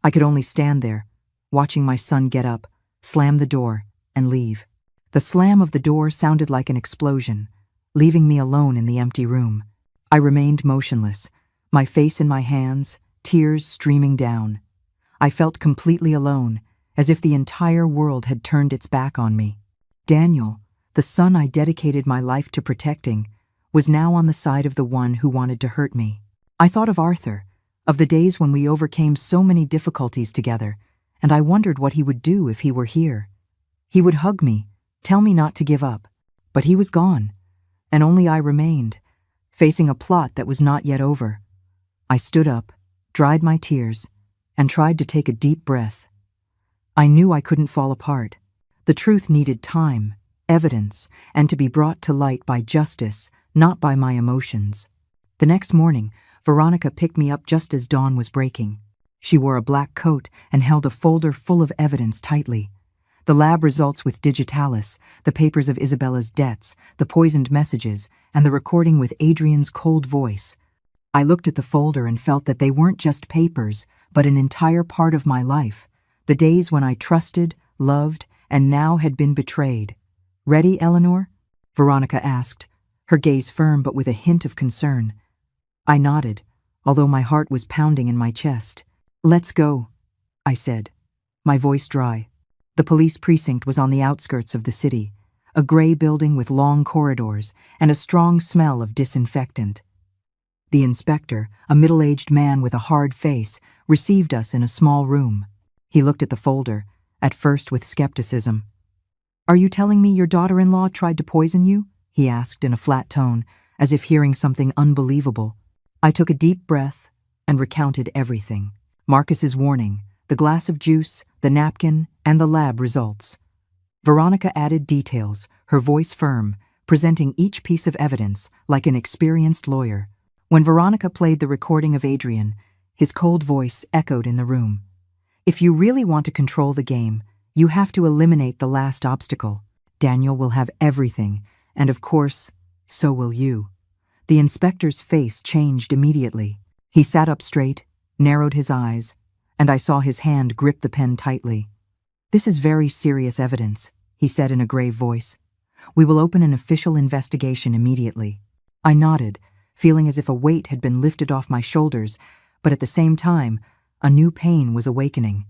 I could only stand there, watching my son get up, slam the door, and leave. The slam of the door sounded like an explosion, leaving me alone in the empty room. I remained motionless, my face in my hands, tears streaming down. I felt completely alone, as if the entire world had turned its back on me. Daniel, the son I dedicated my life to protecting, was now on the side of the one who wanted to hurt me. I thought of Arthur, of the days when we overcame so many difficulties together, and I wondered what he would do if he were here. He would hug me, tell me not to give up, but he was gone, and only I remained, facing a plot that was not yet over. I stood up, dried my tears, and tried to take a deep breath. I knew I couldn't fall apart. The truth needed time, evidence, and to be brought to light by justice, not by my emotions. The next morning, Veronica picked me up just as dawn was breaking. She wore a black coat and held a folder full of evidence tightly. The lab results with digitalis, the papers of Isabella's deaths, the poisoned messages, and the recording with Adrian's cold voice. I looked at the folder and felt that they weren't just papers, but an entire part of my life, the days when I trusted, loved, and now had been betrayed. "Ready, Eleanor?" Veronica asked, her gaze firm but with a hint of concern. I nodded, although my heart was pounding in my chest. "Let's go," I said, my voice dry. The police precinct was on the outskirts of the city, a gray building with long corridors and a strong smell of disinfectant. The inspector, a middle-aged man with a hard face, received us in a small room. He looked at the folder, at first with skepticism. "Are you telling me your daughter-in-law tried to poison you?" he asked in a flat tone, as if hearing something unbelievable. I took a deep breath and recounted everything. Marcus's warning, the glass of juice, the napkin, and the lab results. Veronica added details, her voice firm, presenting each piece of evidence like an experienced lawyer. When Veronica played the recording of Adrian, his cold voice echoed in the room. "If you really want to control the game, you have to eliminate the last obstacle. Daniel will have everything, and of course, so will you." The inspector's face changed immediately. He sat up straight, narrowed his eyes, and I saw his hand grip the pen tightly. "This is very serious evidence," he said in a grave voice. "We will open an official investigation immediately." I nodded, feeling as if a weight had been lifted off my shoulders, but at the same time, a new pain was awakening.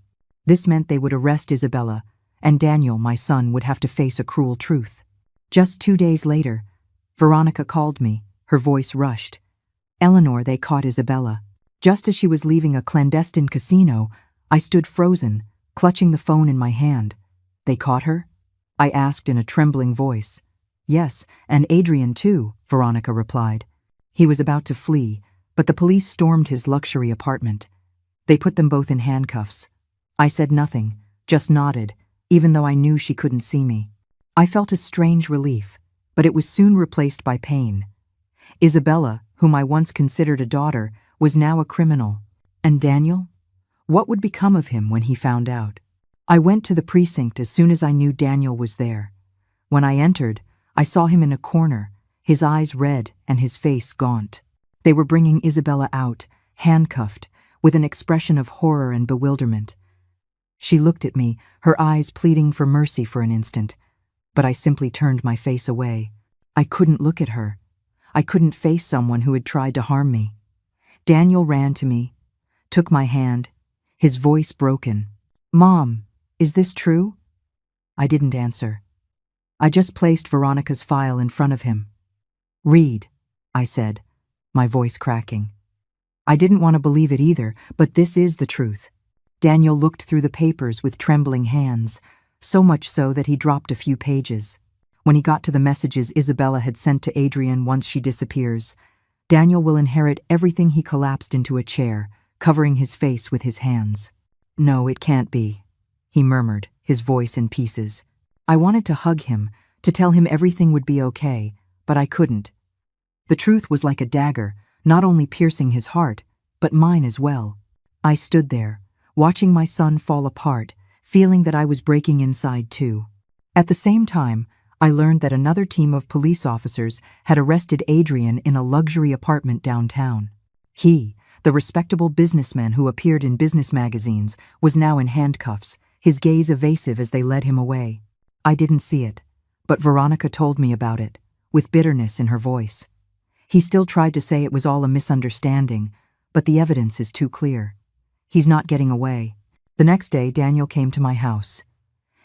This meant they would arrest Isabella, and Daniel, my son, would have to face a cruel truth. Just 2 days later, Veronica called me, her voice rushed. "Eleanor, they caught Isabella." Just as she was leaving a clandestine casino, I stood frozen, clutching the phone in my hand. "They caught her?" I asked in a trembling voice. "Yes, and Adrian too," Veronica replied. "He was about to flee, but the police stormed his luxury apartment. They put them both in handcuffs." I said nothing, just nodded, even though I knew she couldn't see me. I felt a strange relief, but it was soon replaced by pain. Isabella, whom I once considered a daughter, was now a criminal. And Daniel? What would become of him when he found out? I went to the precinct as soon as I knew Daniel was there. When I entered, I saw him in a corner, his eyes red and his face gaunt. They were bringing Isabella out, handcuffed, with an expression of horror and bewilderment. She looked at me, her eyes pleading for mercy for an instant, but I simply turned my face away. I couldn't look at her. I couldn't face someone who had tried to harm me. Daniel ran to me, took my hand, his voice broken. "Mom, is this true?" I didn't answer. I just placed Veronica's file in front of him. "Read," I said, my voice cracking. I didn't want to believe it either, but this is the truth. Daniel looked through the papers with trembling hands, so much so that he dropped a few pages. When he got to the messages Isabella had sent to Adrian once she disappears, Daniel will inherit everything. He collapsed into a chair, covering his face with his hands. "No, it can't be," he murmured, his voice in pieces. I wanted to hug him, to tell him everything would be okay, but I couldn't. The truth was like a dagger, not only piercing his heart, but mine as well. I stood there, watching my son fall apart, feeling that I was breaking inside too. At the same time, I learned that another team of police officers had arrested Adrian in a luxury apartment downtown. He, the respectable businessman who appeared in business magazines, was now in handcuffs, his gaze evasive as they led him away. I didn't see it, but Veronica told me about it, with bitterness in her voice. He still tried to say it was all a misunderstanding, but the evidence is too clear. He's not getting away. The next day, Daniel came to my house.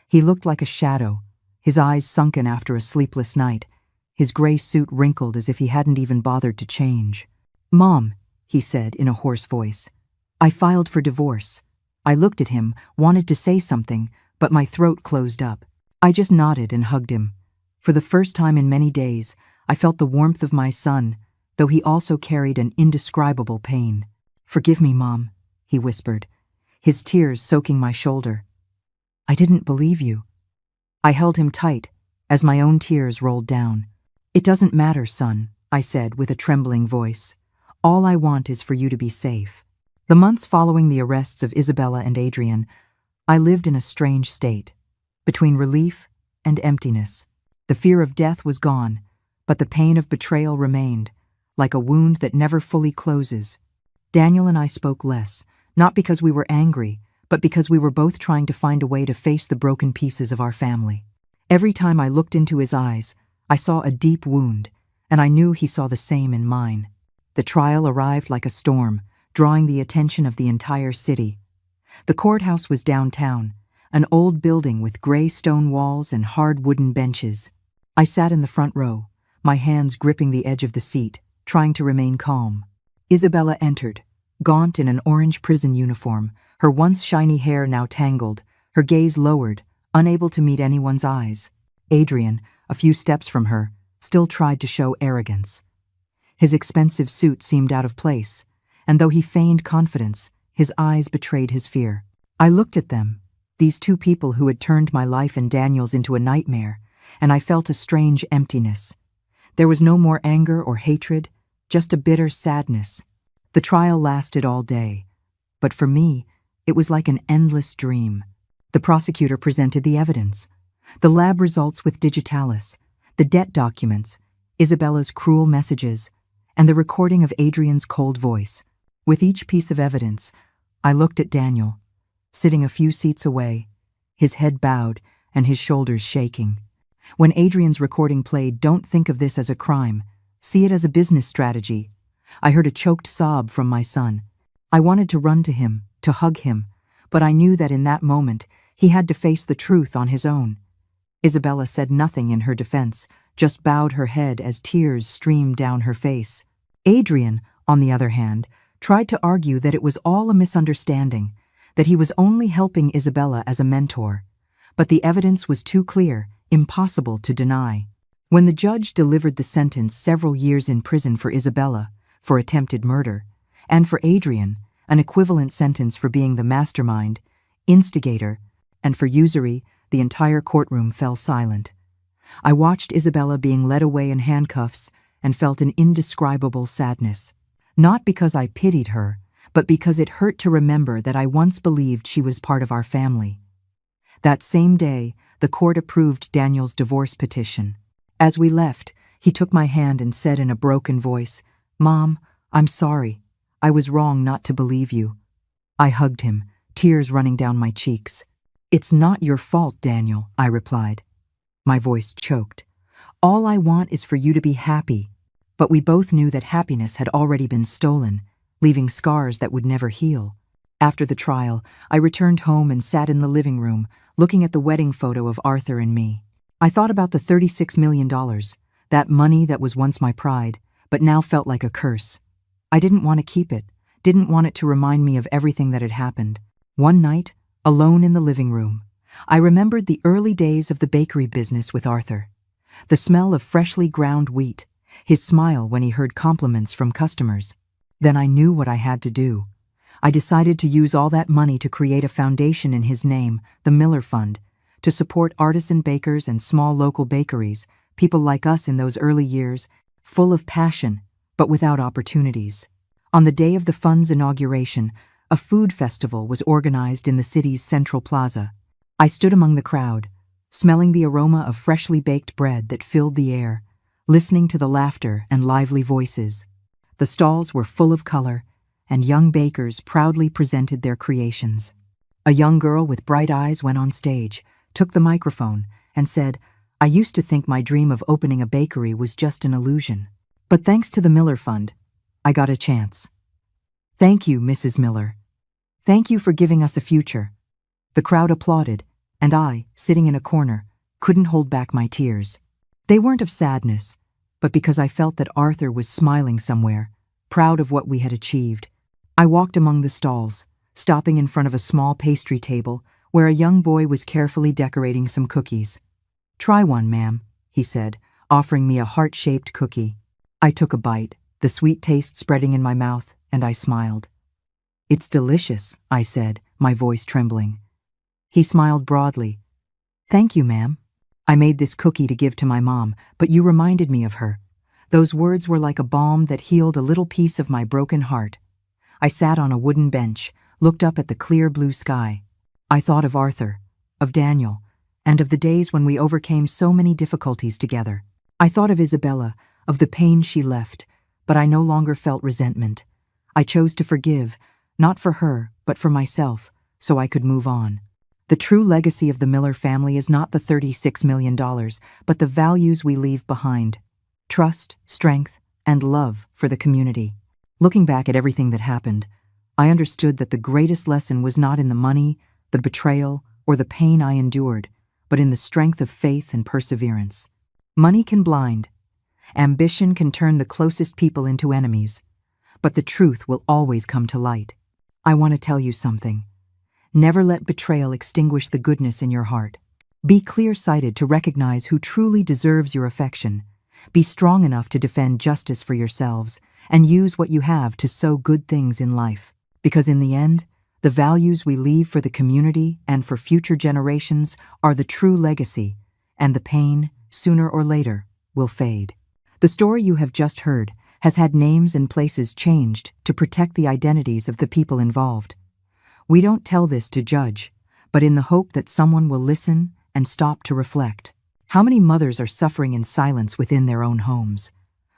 He looked like a shadow, his eyes sunken after a sleepless night, his gray suit wrinkled as if he hadn't even bothered to change. "Mom," he said in a hoarse voice, "I filed for divorce." I looked at him, wanted to say something, but my throat closed up. I just nodded and hugged him. For the first time in many days, I felt the warmth of my son, though he also carried an indescribable pain. "Forgive me, Mom," he whispered, his tears soaking my shoulder. "I didn't believe you." I held him tight as my own tears rolled down. "It doesn't matter, son," I said with a trembling voice. "All I want is for you to be safe." The months following the arrests of Isabella and Adrian, I lived in a strange state, between relief and emptiness. The fear of death was gone, but the pain of betrayal remained, like a wound that never fully closes. Daniel and I spoke less, not because we were angry, but because we were both trying to find a way to face the broken pieces of our family. Every time I looked into his eyes, I saw a deep wound, and I knew he saw the same in mine. The trial arrived like a storm, drawing the attention of the entire city. The courthouse was downtown, an old building with gray stone walls and hard wooden benches. I sat in the front row, my hands gripping the edge of the seat, trying to remain calm. Isabella entered, gaunt in an orange prison uniform, her once shiny hair now tangled, her gaze lowered, unable to meet anyone's eyes. Adrian, a few steps from her, still tried to show arrogance. His expensive suit seemed out of place, and though he feigned confidence, his eyes betrayed his fear. I looked at them, these two people who had turned my life and Daniel's into a nightmare, and I felt a strange emptiness. There was no more anger or hatred, just a bitter sadness. The trial lasted all day, but for me, it was like an endless dream. The prosecutor presented the evidence, the lab results with digitalis, the debt documents, Isabella's cruel messages, and the recording of Adrian's cold voice. With each piece of evidence, I looked at Daniel, sitting a few seats away, his head bowed and his shoulders shaking. When Adrian's recording played, "Don't think of this as a crime, see it as a business strategy," I heard a choked sob from my son. I wanted to run to him, to hug him, but I knew that in that moment, he had to face the truth on his own. Isabella said nothing in her defense, just bowed her head as tears streamed down her face. Adrian, on the other hand, tried to argue that it was all a misunderstanding, that he was only helping Isabella as a mentor. But the evidence was too clear, impossible to deny. When the judge delivered the sentence, several years in prison for Isabella, for attempted murder, and for Adrian, an equivalent sentence for being the mastermind, instigator, and for usury, the entire courtroom fell silent. I watched Isabella being led away in handcuffs and felt an indescribable sadness. Not because I pitied her, but because it hurt to remember that I once believed she was part of our family. That same day, the court approved Daniel's divorce petition. As we left, he took my hand and said in a broken voice, "Mom, I'm sorry. I was wrong not to believe you." I hugged him, tears running down my cheeks. "It's not your fault, Daniel," I replied. My voice choked. "All I want is for you to be happy." But we both knew that happiness had already been stolen, leaving scars that would never heal. After the trial, I returned home and sat in the living room, looking at the wedding photo of Arthur and me. I thought about the $36 million, that money that was once my pride, but now felt like a curse. I didn't want to keep it, didn't want it to remind me of everything that had happened. One night, alone in the living room, I remembered the early days of the bakery business with Arthur. The smell of freshly ground wheat, his smile when he heard compliments from customers. Then I knew what I had to do. I decided to use all that money to create a foundation in his name, the Miller Fund, to support artisan bakers and small local bakeries, people like us in those early years, full of passion, but without opportunities. On the day of the fund's inauguration, a food festival was organized in the city's central plaza. I stood among the crowd, smelling the aroma of freshly baked bread that filled the air, listening to the laughter and lively voices. The stalls were full of color, and young bakers proudly presented their creations. A young girl with bright eyes went on stage, took the microphone, and said, "I used to think my dream of opening a bakery was just an illusion. But thanks to the Miller Fund, I got a chance. Thank you, Mrs. Miller. Thank you for giving us a future." The crowd applauded, and I, sitting in a corner, couldn't hold back my tears. They weren't of sadness, but because I felt that Arthur was smiling somewhere, proud of what we had achieved. I walked among the stalls, stopping in front of a small pastry table where a young boy was carefully decorating some cookies. "Try one, ma'am," he said, offering me a heart-shaped cookie. I took a bite, the sweet taste spreading in my mouth, and I smiled. "It's delicious," I said, my voice trembling. He smiled broadly. "Thank you, ma'am. I made this cookie to give to my mom, but you reminded me of her." Those words were like a balm that healed a little piece of my broken heart. I sat on a wooden bench, looked up at the clear blue sky. I thought of Arthur, of Daniel, and of the days when we overcame so many difficulties together. I thought of Isabella, of the pain she left, but I no longer felt resentment. I chose to forgive, not for her, but for myself, so I could move on. The true legacy of the Miller family is not the $36 million, but the values we leave behind. Trust, strength, and love for the community. Looking back at everything that happened, I understood that the greatest lesson was not in the money, the betrayal, or the pain I endured, but in the strength of faith and perseverance. Money can blind. Ambition can turn the closest people into enemies, but the truth will always come to light. I want to tell you something. Never let betrayal extinguish the goodness in your heart. Be clear-sighted to recognize who truly deserves your affection. Be strong enough to defend justice for yourselves, and use what you have to sow good things in life. Because in the end, the values we leave for the community and for future generations are the true legacy, and the pain, sooner or later, will fade. The story you have just heard has had names and places changed to protect the identities of the people involved. We don't tell this to judge, but in the hope that someone will listen and stop to reflect. How many mothers are suffering in silence within their own homes?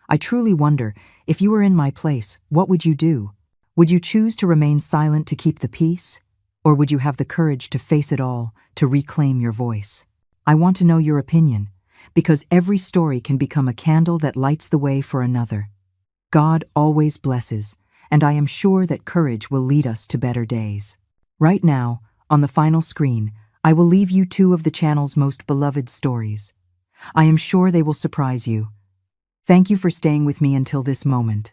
I truly wonder, if you were in my place, what would you do? Would you choose to remain silent to keep the peace? Or would you have the courage to face it all, to reclaim your voice? I want to know your opinion, because every story can become a candle that lights the way for another. God always blesses, and I am sure that courage will lead us to better days. Right now, on the final screen, I will leave you two of the channel's most beloved stories. I am sure they will surprise you. Thank you for staying with me until this moment.